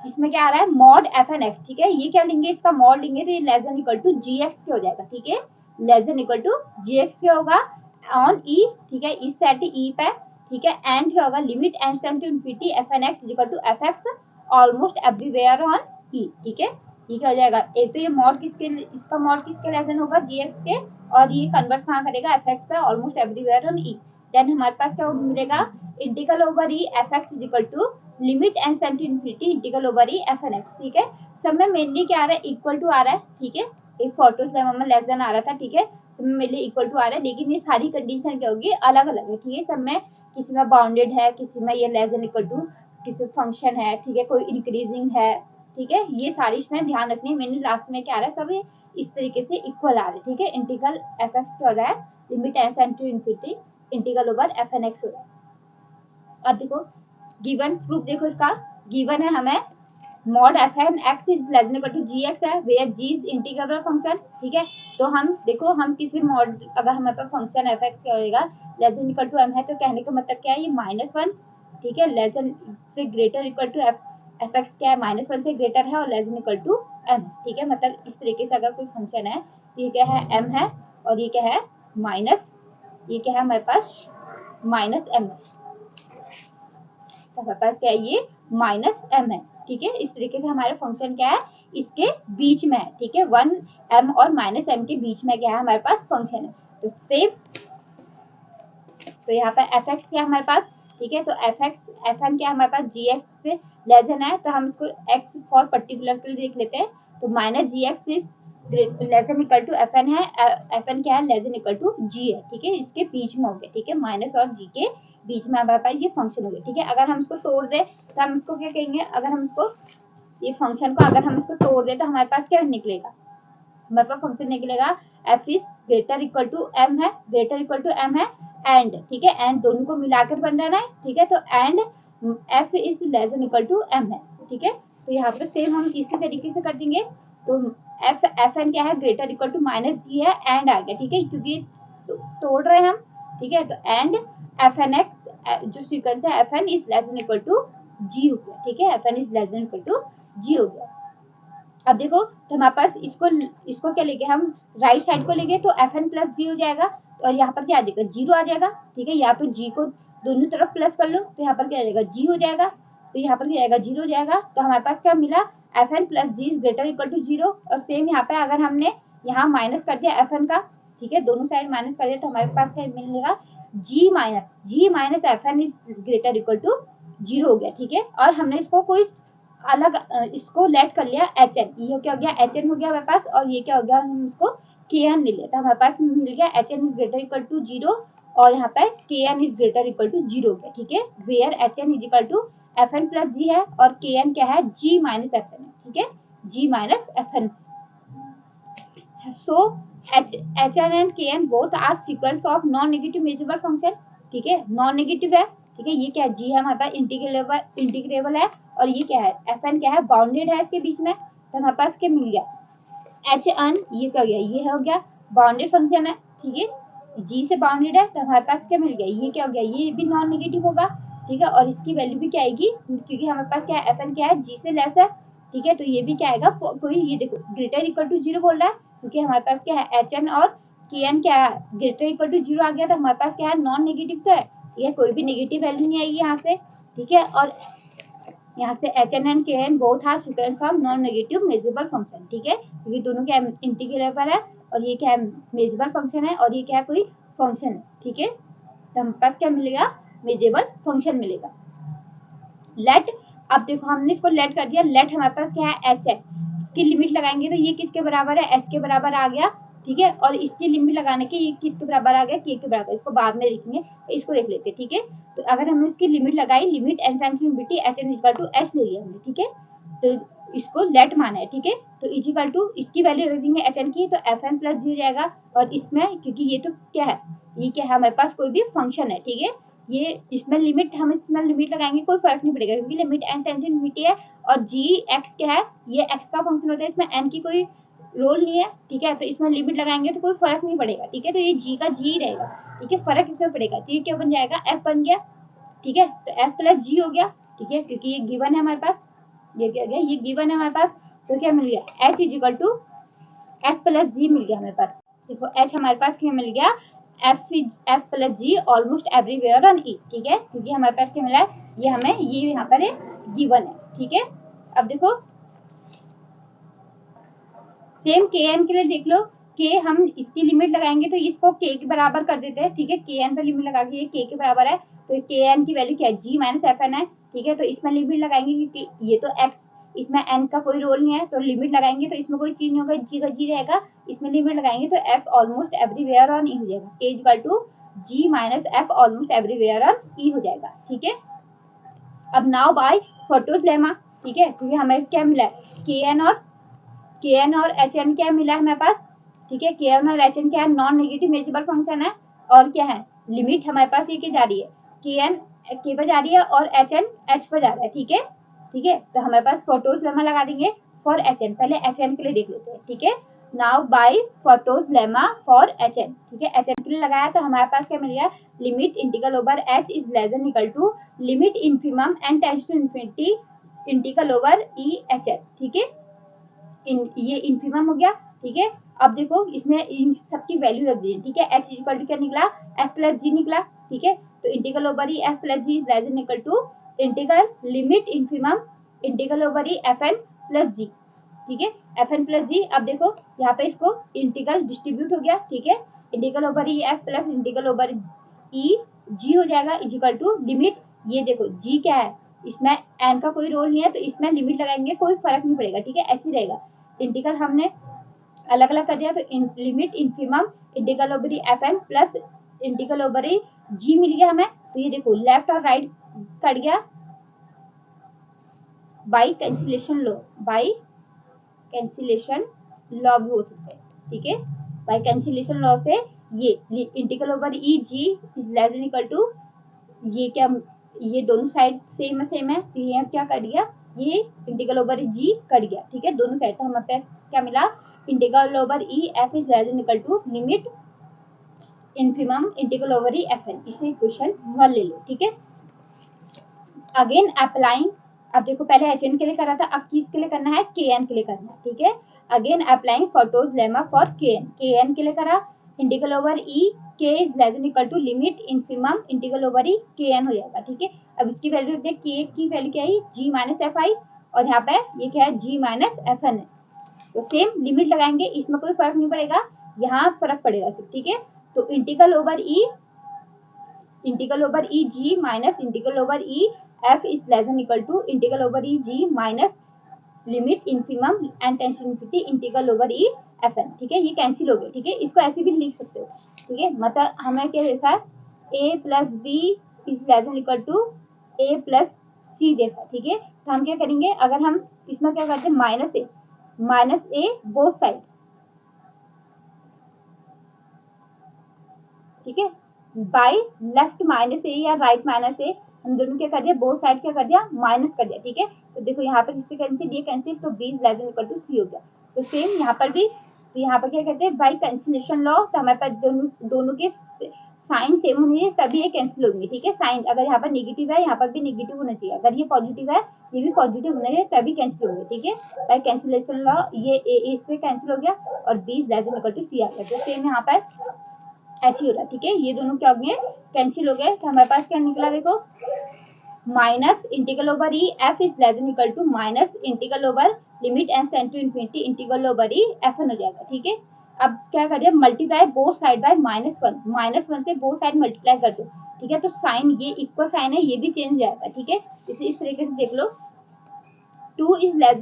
इसमें क्या आ रहा है, मॉड एफ एन एक्स, ठीक है। ये क्या लेंगे, इसका मॉड लेंगे तो ये less than equal to g x के हो जाएगा, ठीक है, less than equal to g x के होगा ऑन ई, ठीक है, इस सेट ई पे, ठीक है। एंड क्या होगा, limit n tends to infinity f n x equal to f x almost everywhere on E, ठीक है। ये क्या हो जाएगा, एक तो ये मॉड किसके, इसका मॉड किसके लेस देन होगा, जी एक्स के, और ये कन्वर्स कहाँ करेगा, एफ एक्स पे almost everywhere on E, then हमारे पास क्या मिलेगा, integral over E f x is equal to limit n tend to infinity integral over E F n x. ठीक है, सब में मेनली क्या आ रहा है, इक्वल टू आ रहा है। ठीक है, एक फोटोज में लेस देन आ रहा था। ठीक है, सब में मेनली इक्वल टू आ रहा है, लेकिन ये सारी कंडीशन क्या होगी, अलग अलग है। ठीक है, सब में किसी में बाउंडेड है, किसी में ये लेस देन इक्वल टू, किसी फंक्शन है। ठीक है, कोई इंक्रीजिंग है। ठीक है, ये सारी इसमें ध्यान रखनी है। मैंने लास्ट में क्या आ रहा है, सब इस तरीके से इक्वल आ रहे हैं। ठीक है, इंटीग्रल एफ एक्स क्या हो रहा है, limit n tend to infinity integral over F n x हो रहा है। अब देखो गिवन प्रूफ, देखो इसका गिवन है हमें mod f n x is less than equal to g x है, where g is integral function. ठीक है, तो हम देखो, हम किसी मॉड, अगर हमारे पास फंक्शन एफ एक्स क्या होगा, less than equal to M है, तो कहने का मतलब क्या है, ये -1। ठीक है, लेस देन से greater equal to f x क्या है, -1 से ग्रेटर है और less than equal to M. ठीक है, मतलब इस तरीके से अगर कोई फंक्शन है, तो ये क्या है, एम है, और ये क्या है, माइनस, ये क्या है हमारे पास, माइनस एम है। तो हमारे पास क्या है, ये माइनस एम है। ठीक है, इस तरीके से हमारे फंक्शन क्या है, इसके बीच में है। ठीक है, 1m और -m के बीच में क्या है, हमारे पास फंक्शन है। तो सेम, तो यहाँ पे एफ एक्स क्या है हमारे पास। ठीक है, तो एफ एक्स एफ एन क्या है हमारे पास, जी एक्स से लेस देन है, तो हम इसको एक्स फॉर पर्टिकुलर के लिए देख लेते हैं। तो minus g x is less than equal to f n है, एफ एन क्या है, less than equal to g है। ठीक है, इसके बीच में हो गया। ठीक है, माइनस और जी के बीच में हमारे पास ये फंक्शन हो गया। ठीक है, अगर हम इसको तोड़ दें तो हम इसको क्या कहेंगे, अगर हम इसको, ये फंक्शन को अगर हम इसको तोड़ दें तो हमारे पास क्या निकलेगा, हमारे पास फंक्शन निकलेगा f is greater equal to M है, ग्रेटर इक्वल टू एम है, एंड, ठीक है, एंड दोनों को मिलाकर बन रहा है। ठीक है, तो and f is less than equal to M है। ठीक है, तो यहाँ पे सेम हम इसी तरीके से कर देंगे। तो एफ एन क्या है, ग्रेटर इक्वल टू माइनस जी है, एंड आ गया। ठीक है, क्योंकि तोड़ रहे हैं हम। ठीक है, तो एंड एफ एन एक्स जो सीक्वेंस है, f n is less than equal to g हो गया। ठीक है, f n is less than equal to g हो गया। अब देखो, तो हमारे पास इसको क्या लेंगे, हम राइट साइड को लेंगे, तो एफ एन प्लस जी हो जाएगा, और यहाँ पर क्या आ जाएगा, जीरो आ जाएगा। ठीक है, या तो जी को दोनों तरफ प्लस कर लो, तो यहाँ पर क्या आ जाएगा, जी हो जाएगा, तो यहाँ पर क्या आएगा, जीरो हो जाएगा। तो हमारे पास क्या मिला, f N plus ji is greater equal to zero. और सेम यहाँ पे अगर हमने यहाँ माइनस कर दिया एफ एन का, ठीक है, दोनों साइड माइनस कर दिया, तो हमारे पास क्या मिलेगा, g minus f n is greater equal to zero हो गया। ठीक है, और हमने इसको कोई अलग इसको लेट कर लिया एच एन, ये क्या हो गया, एच एन हो गया हमारे पास, और ये क्या हो गया, हम इसको के एन ले लिया, तो हमारे पास मिल गया h n is greater equal to zero, और यहाँ पे k n is greater equal to zero हो गया। ठीक है, where h n is equal to f N plus g है, और के एन क्या है, जी माइनस एफ एन है। ठीक है, g minus f n. So h n and k n both are sequence of non negative measurable function. ठीक है, नॉन नेगेटिव है। ठीक है, ये क्या है, जी है हमारे पास, इंटीग्रेबल है, और ये क्या है, एफ एन क्या है, बाउंडेड है इसके बीच में, तो हमारे पास क्या मिल गया, एच एन, ये क्या हो गया, ये हो गया बाउंडेड फंक्शन है। ठीक है, जी से बाउंडेड है, तो हमारे पास क्या मिल गया, ये क्या हो गया, ये भी नॉन नेगेटिव होगा। ठीक है, और इसकी वैल्यू भी क्या आएगी, क्योंकि हमारे पास क्या है, एफ एन क्या है, जी से लेस है। ठीक है, तो ये भी क्या आएगा, कोई, ये देखो ग्रेटर इक्वल टू जीरो बोल रहा है, क्योंकि हमारे पास क्या है, एच एन और के एन क्या है, ग्रेटर इक्वल टू जीरो आ गया, तो हमारे पास क्या है, नॉन नेगेटिव तो है। ठीक है, कोई भी नेगेटिव वैल्यू नहीं आएगी यहाँ से। ठीक है, और यहाँ से h n and k n both are sequence of non negative measurable function. ठीक है, क्योंकि दोनों क्या इंटीग्रेबल है, और ये क्या है, मेजरेबल फंक्शन है, और ये क्या है, कोई फंक्शन है। ठीक है, तो हमारे पास क्या मिलेगा, मेजरेबल फंक्शन मिलेगा। लेट, अब देखो हमने इसको लेट कर दिया, लेट हमारे पास क्या है, एच है, इसकी लिमिट लगाएंगे तो ये किसके बराबर है, एच के बराबर आ गया। ठीक है, और इसकी लिमिट लगाने के ये किसके बराबर आ गया, के बराबर, इसको बाद में लिखेंगे, इसको देख लेते हैं। ठीक है, तो अगर हमने इसकी लिमिट लगाई, limit n tends to infinity h n equal to h ले लिया हमने। ठीक है, तो इसको लेट माना है। ठीक है, तो इक्वल टू इसकी वैल्यू रख देंगे एच एन की, तो एफ एन प्लस जी हो जाएगा, और इसमें क्योंकि ये तो क्या है, ये क्या है, हमारे पास कोई भी फंक्शन है। ठीक है, ये इसमें लिमिट, हम इसमें लिमिट लगाएंगे कोई फर्क नहीं पड़ेगा, क्योंकि limit n tends to infinity है, और जी एक्स क्या है, ये एक्स का फंक्शन होता है, इसमें एन की कोई रोल नहीं है। ठीक है, तो इसमें लिमिट लगाएंगे तो कोई फर्क नहीं पड़ेगा। ठीक है, तो ये जी का जी रहेगा। ठीक है, फर्क इसमें पड़ेगा, तो ये क्या बन जाएगा, एफ बन गया। ठीक है, तो एफ प्लस जी हो गया। ठीक है, क्योंकि ये गिवन है हमारे पास, ये क्या गया, ये गिवन है हमारे पास, तो क्या मिल गया, h is equal to f plus g मिल गया हमारे पास। देखो एच हमारे पास क्या मिल गया, f plus g almost everywhere on E. ठीक है, क्योंकि हमारे पास क्या मिला है, ये हमें ये यहाँ पर गिवन है। ठीक है, अब देखो सेम के एन के लिए देख लो, के हम इसकी लिमिट लगाएंगे तो इसको के के बराबर कर देते हैं, ठीक है। के एन पर लिमिट लगा के ये के बराबर है, तो के एन की वैल्यू क्या है, जी माइनस एफ एन है, ठीक है। तो इसमें लिमिट लगाएंगे क्योंकि ये तो एक्स, इसमें एन का कोई रोल नहीं है, तो लिमिट लगाएंगे तो इसमें कोई चीज नहीं होगा, जी का जी रहेगा, इसमें लिमिट लगाएंगे तो F almost everywhere on E हो जाएगा, K equal to G minus F almost everywhere on E हो जाएगा, ठीक है। अब नाउ बाय फोटोज लेमा, ठीक है, क्योंकि हमें क्या मिला है, के एन और एच एन क्या मिला है हमारे पास, ठीक है। के एन और एच एन क्या है, नॉन नेगेटिव मेजरेबल फंक्शन है, और क्या है, लिमिट हमारे पास ये क्या जा रही है, के एन के पर जा रही है और एच एन एच पर जा रहा है, ठीक है, ठीक है। तो हमारे पास फोटोज लेमा लगा देंगे फॉर एच एन, पहले एच एन के लिए देख लेते हैं, ठीक है। Now by Fatou's lemma for h N, ठीक है, एच एन के लिए लगाया तो हमारे पास क्या मिल गया, limit integral over H is less than equal to limit infimum and tends to infinity integral over E H N, ठीक है। ये इनफिमम हो गया, ठीक है। अब देखो इसमें इन सबकी वैल्यू रख दी, ठीक है। एच इक्वल टू क्या निकला, एफ प्लस जी निकला, ठीक है। तो integral over E F plus ji is less than equal to integral limit infimum integral over E F N plus G, ठीक है, एफ एन प्लस जी। अब देखो यहाँ पे इसको इंटीग्रल डिस्ट्रीब्यूट हो गया, ठीक है, integral over E F plus integral over E G हो जाएगा इज इक्वल टू लिमिट, ये देखो जी क्या है, इसमें एन का कोई रोल नहीं है, तो इसमें लिमिट लगाएंगे कोई फर्क नहीं पड़ेगा, ठीक है, ऐसे ही रहेगा। इंटीग्रल हमने अलग अलग कर दिया, तो limit infimum integral over F N plus integral over G मिल गया हमें, तो ये देखो लेफ्ट और राइट कट गया by cancellation law, by cancellation law भी हो सकता है, ठीक है। बाई कैंसिलेशन लॉ से ये integral over E g is less than equal to, ये क्या, ये दोनों साइड सेम है, तो ये क्या कट गया, ये इंटीग्रल ओवर जी कट गया, ठीक है, दोनों साइड। तो हमारे पास क्या मिला, integral over E F is less than equal to limit infimum integral over E F N, इसे क्वेश्चन 1 ले लो, ठीक है। अगेन अप्लाइंग, अब देखो पहले एच एन के लिए करा था, अब किसके लिए करना है, के एन के लिए करना है, ठीक है। Again applying Fatou's lemma for K N के लिए करा, integral over E K is less than equal to limit infimum integral over E K N हो जाएगा, ठीक है। अब इसकी वैल्यू देख, के की वैल्यू क्या है, जी माइनस एफ आई, और यहाँ पे ये क्या है, जी माइनस एफ एन है, तो सेम लिमिट लगाएंगे, इसमें कोई फर्क नहीं पड़ेगा, यहाँ फर्क पड़ेगा सिर्फ, ठीक है। तो integral over E G minus integral over E F is less than equal to integral over E G minus limit infimum and tends to infinity integral over E F N, ठीक है। ये कैंसिल हो गया, ठीक है, इसको ऐसे भी लिख सकते हो, ठीक है। मतलब हमें क्या देखा है, A plus B is less than equal to A plus C देखा, ठीक है। तो हम क्या करेंगे, अगर हम इसमें क्या करते हैं, माइनस ए बोथ साइड, ठीक है, बाई लेफ्ट माइनस ए या राइट माइनस ए, हम दोनों क्या कर दिया, बोथ साइड क्या कर दिया, माइनस कर दिया, ठीक है। तो देखो यहाँ पर इससे कैंसिल, ये कैंसिल, तो B is less than equal to C हो गया। तो सेम यहाँ पर भी, तो यहाँ पर क्या कहते हैं, बाई कैंसिलेशन लॉ, तो हमारे पास दोनों के साइन सेम होने चाहिए तभी ये कैंसिल होंगे, ठीक है। साइन अगर यहाँ पर नेगेटिव है, यहाँ पर भी नेगेटिव होना चाहिए, अगर ये पॉजिटिव है, ये भी पॉजिटिव होना चाहिए तभी कैंसिल होंगे, ठीक है। बाई कैंसिलेशन लॉ ये ए से कैंसिल हो गया और B is less than equal to C आ गया, तो सेम यहाँ पर ऐसे ही हो रहा है, ठीक है। ये दोनों क्या हो गए, कैंसिल हो गए, तो हमारे पास क्या निकला, देखो minus integral over E F is less than equal to minus integral over limit n tends to infinity integral over E F n हो जाएगा, ठीक है। अब क्या करिए, मल्टीप्लाई बोथ साइड बाय -1 से बोथ साइड मल्टीप्लाई कर दो, ठीक है। तो साइन ये इक्वल साइन है, ये भी चेंज हो जाएगा, ठीक है। इस तरीके से देख लो, 2 इज लेस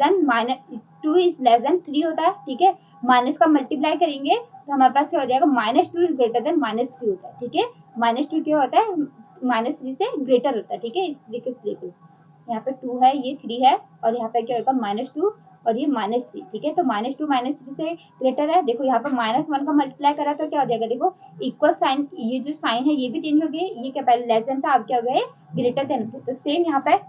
देन 3 होता है, ठीक है। माइनस का मल्टीप्लाई करेंगे तो हमारे पास क्या हो जाएगा, -2 इज ग्रेटर देन -3 होता है, ठीक है। -2 क्या होता है, -3 से ग्रेटर होता है, ठीक है। इस तरीके से देखो, यहाँ पे 2 है, ये 3 है, और यहाँ पे क्या होगा, -2 और ये -3, ठीक है। तो -2 -3 से ग्रेटर है, देखो यहाँ पर -1 का मल्टीप्लाई करा तो क्या हो जाएगा, देखो इक्वल साइन, ये जो साइन है ये भी चेंज हो गए, ये क्या पहले लेस देन था, अब क्या हो गया, ग्रेटर देन। तो सेम यहाँ पे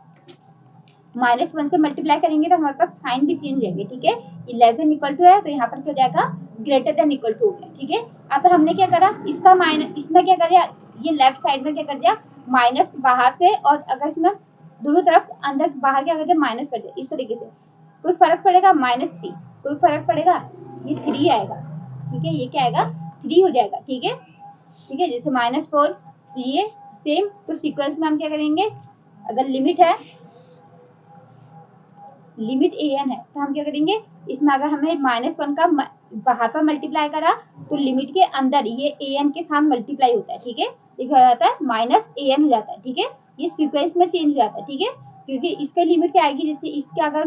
-1 से मल्टीप्लाई करेंगे तो हमारे पास साइन भी चेंज होंगे, ठीक है। ये लेस देन इक्वल टू है, तो यहाँ पर क्या हो जाएगा, ग्रेटर देन इक्वल टू हो गया, ठीक है। अब हमने क्या करा, इसका माइनस, इसमें क्या कर दिया, ये लेफ्ट साइड में क्या कर दिया, माइनस बाहर से, और अगर इसमें दोनों तरफ अंदर बाहर क्या कर दिया, माइनस कर दिया, इस तरीके से कोई फर्क पड़ेगा, -3 कोई फर्क पड़ेगा, ये 3 आएगा, ठीक है। ये क्या आएगा, 3 हो जाएगा, ठीक है, ठीक है। जैसे -4, ये सेम, तो सीक्वेंस में हम क्या करेंगे, अगर लिमिट है, लिमिट ए एन है, तो हम क्या करेंगे, इसमें अगर हमें -1 का बाहर पर मल्टीप्लाई करा तो लिमिट के अंदर ये an के साथ मल्टीप्लाई होता है, ठीक है, ये क्या हो जाता है माइनस an हो जाता है, ठीक है, ये सीक्वेंस में चेंज हो जाता है, ठीक है, क्योंकि इसका लिमिट क्या आएगी, जैसे इसके अगर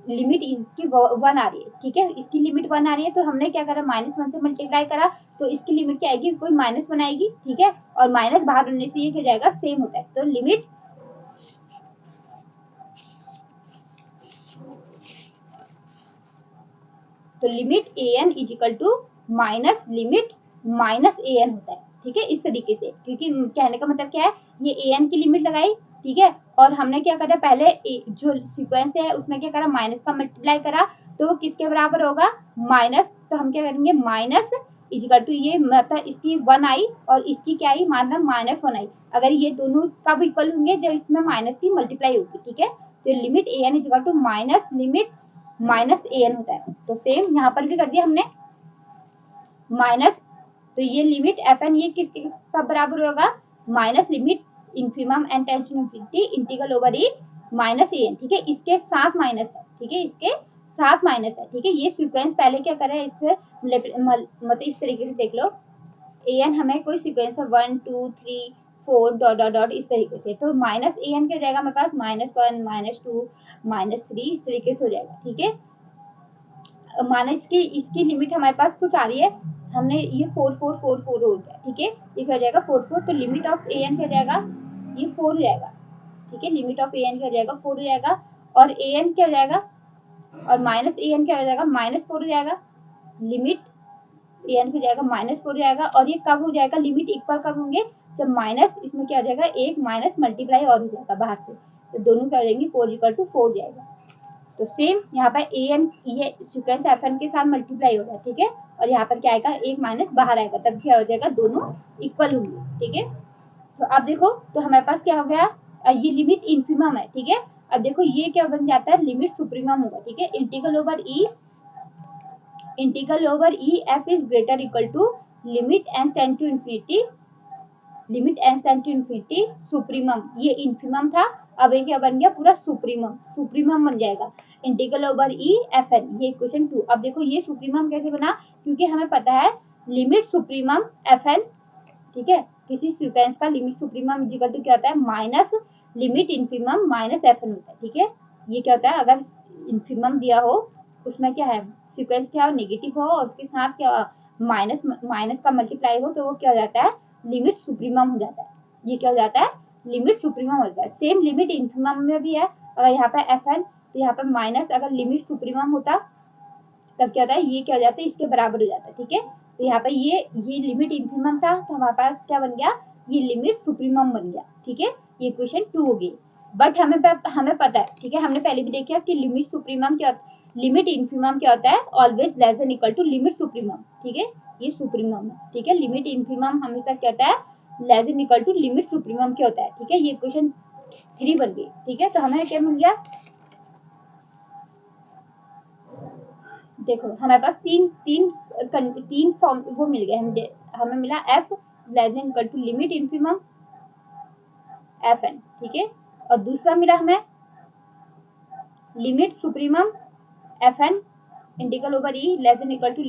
लिमिट इसकी 1 आ रही है, ठीक है, इसकी लिमिट 1 आ रही है तो हमने क्या करा -1 से मल्टीप्लाई करा तो इसकी लिमिट क्या आएगी, कोई -1 आएगी, ठीक है, और माइनस बाहर होने से ये क्या जाएगा सेम होता है, तो limit an is equal to minus limit minus an होता है, ठीक है, इस तरीके से, क्योंकि कहने का मतलब क्या है, ये an की लिमिट लगाई, ठीक है, और हमने क्या करा पहले जो सीक्वेंस है उसमें क्या करा माइनस का मल्टीप्लाई करा तो वो किसके बराबर होगा माइनस, तो हम क्या करेंगे माइनस इजिकल टू ये मतलब इसकी 1 आई और इसकी क्या आई मतलब -1 आई, अगर ये दोनों कब इक्वल होंगे जब इसमें माइनस की मल्टीप्लाई होगी, ठीक है, तो limit an is equal to minus limit minus an होता है, तो सेम यहाँ पर भी कर दिया हमने माइनस, तो ये लिमिट fn ये किसके कब बराबर होगा minus limit infimum n tends to infinity integral over E minus an, ठीक है, इसके साथ माइनस है, ठीक है, इसके साथ माइनस है, ठीक है, ये सीक्वेंस पहले क्या करें इसमें मतलब इस तरीके से देख लो an हमें कोई सीक्वेंस है 1 2 3 4 डॉट डॉट डॉट इस तरीके से, तो माइनस an क्या जाएगा हमारे पास -1 -2 -3 इस तरीके से हो जाएगा, ठीक है, माइनस की इसकी लिमिट हमारे पास कुछ आ रही है, हमने ये 4444 हो गया, ठीक है, ये क्या हो जाएगा 44, तो लिमिट ऑफ an क्या जाएगा ये 4 हो जाएगा, ठीक है, लिमिट ऑफ an क्या हो जाएगा 4 हो जाएगा, और an क्या हो जाएगा और माइनस an क्या हो जाएगा -4 हो जाएगा, लिमिट an क्या हो जाएगा -4 हो जाएगा, और ये कब हो जाएगा लिमिट इक्वल कब होंगे जब माइनस इसमें क्या हो जाएगा एक माइनस मल्टीप्लाई और हो जाएगा बाहर से, तो दोनों क्या हो जाएंगे 4 इक्वल टू 4 हो जाएगा, तो सेम यहाँ पर an ये सीक्वेंस fn के साथ मल्टीप्लाई होगा, ठीक है, और यहाँ पर क्या आएगा एक माइनस बाहर आएगा तब क्या हो जाएगा दोनों इक्वल होंगे, ठीक है, तो अब देखो तो हमारे पास क्या हो गया ये लिमिट इन्फिमम है, ठीक है, अब देखो ये क्या बन जाता है लिमिट सुप्रीमम होगा, ठीक है, integral over E F is greater equal to limit n tend to infinity limit n tend to infinity supremum, ये इन्फिमम था अब ये क्या बन गया पूरा सुप्रीमम बन जाएगा integral over E F n, ये इक्वेशन 2, अब देखो ये सुप्रीमम कैसे बना क्योंकि हमें पता है लिमिट सुप्रीमम एफ एन, ठीक है, किसी सीक्वेंस का लिमिट सुप्रीमम इक्वल टू क्या होता है minus limit infimum minus f n होता है, ठीक है, ये क्या होता है अगर इन्फिमम दिया हो उसमें क्या है सीक्वेंस क्या हो नेगेटिव हो और उसके साथ क्या माइनस माइनस का मल्टीप्लाई हो तो वो क्या हो जाता है लिमिट सुप्रीमम हो जाता है, ये क्या हो जाता है लिमिट सुप्रीमम हो जाता है, सेम लिमिट इन्फिमम में भी है, अगर यहाँ पे एफ एन तो यहाँ पे माइनस अगर लिमिट सुप्रीमम होता तब क्या होता है ये क्या हो जाता है इसके बराबर हो जाता है, ठीक है, तो यहाँ पे ये लिमिट इन्फिमम था तो हमारे पास क्या बन गया ये लिमिट सुप्रीमम बन गया, ठीक है, ये क्वेश्चन 2 हो गई, बट हमें पता है, ठीक है, हमने पहले भी देखा कि लिमिट सुप्रीमम क्या लिमिट इन्फिमम क्या होता है always less than equal to limit supremum, ठीक है, ये सुप्रीमम है, ठीक है, लिमिट इन्फिमम हमेशा क्या होता है less than equal to limit supremum क्या होता है, ठीक है, ये क्वेश्चन 3 बन गई, ठीक है, तो हमें क्या मिल गया देखो हमारे पास तीन फॉर्म वो मिल गए हमें मिला f less than equal to limit infimum f N, ठीक है, और दूसरा मिला हमें limit supremum f n integral over E less than equal to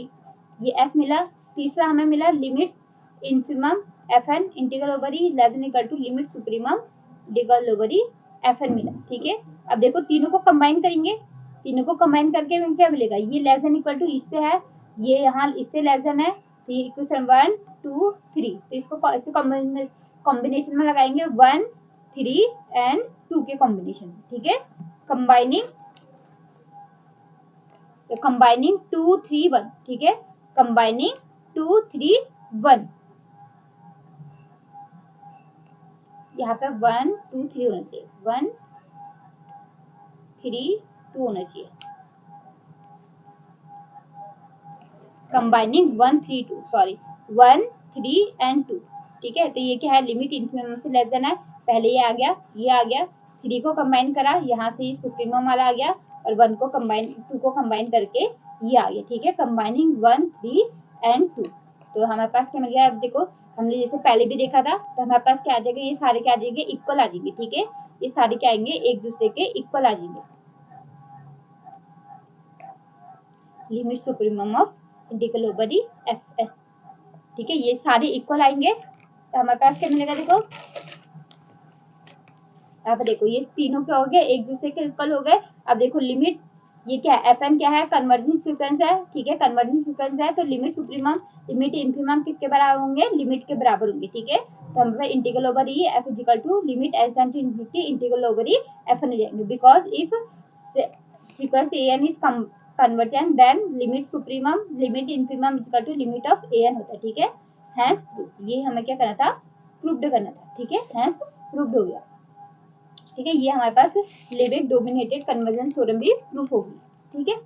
ये एफ मिला, तीसरा हमें मिला limit infimum f n integral over E less than equal to limit supremum integral over E F n मिला, ठीक है, अब देखो तीनों को कंबाइन करेंगे, तीनों को कंबाइन करके हमें क्या मिलेगा ये लेस देन इक्वल टू इससे है ये यहाँ इससे लेस देन है तो ये इक्वेशन 1 2 3 तो इसको ऐसे कॉम्बिनेशन में लगाएंगे 1 3 एंड 2 के कॉम्बिनेशन, ठीक है, कंबाइनिंग 2 3 1, ठीक है, कंबाइनिंग 2 3 1 यहाँ पे 1 2 3 होना चाहिए 1 3 2 होना चाहिए, कंबाइनिंग 1 3 2 सॉरी 1 3 एंड 2, ठीक है, तो ये क्या है लिमिट इन्फिमम से लेस देन है, पहले ये आ गया 3 को कंबाइन करा यहाँ से ये सुप्रीमम वाला आ गया और 1 को कंबाइन 2 को कंबाइन करके ये आ गया, ठीक है, कंबाइनिंग 1 3 एंड 2, तो हमारे पास क्या मिल गया अब देखो हमने जैसे पहले भी देखा था तो हमारे पास क्या आ जाएगा ये सारे क्या आ जाएंगे इक्वल आ जाएंगे, ठीक है, ये सारे क्या आएंगे एक दूसरे के इक्वल आ जाएंगे limit supremum of integral over E F S. ठीक है, ये सारे इक्वल आएंगे तो हमारे पास क्या मिलेगा, देखो यहाँ पे देखो ये तीनों क्या हो गए, एक दूसरे के इक्वल हो गए। अब देखो लिमिट, ये क्या है, एफ एन क्या है, कन्वर्जेंस सीक्वेंस है। ठीक है, कन्वर्जेंस सीक्वेंस है तो लिमिट सुप्रीमम लिमिट इंफिमम किसके बराबर होंगे, लिमिट के बराबर होंगे। ठीक है, तो हम integral over E F is equal to limit as N to infinity integral over E F N जाएंगे, because if sequence A N is convergent then limit supremum limit infimum is equal to limit of A N होता है। ठीक है, hence proof, ये हमें क्या करना था, प्रूव्ड करना था। ठीक है, हैंस प्रूव्ड हो गया। ठीक है, ये हमारे पास लेबेक डोमिनेटेड कन्वर्जेंस थ्योरम भी प्रूफ होगी। ठीक है,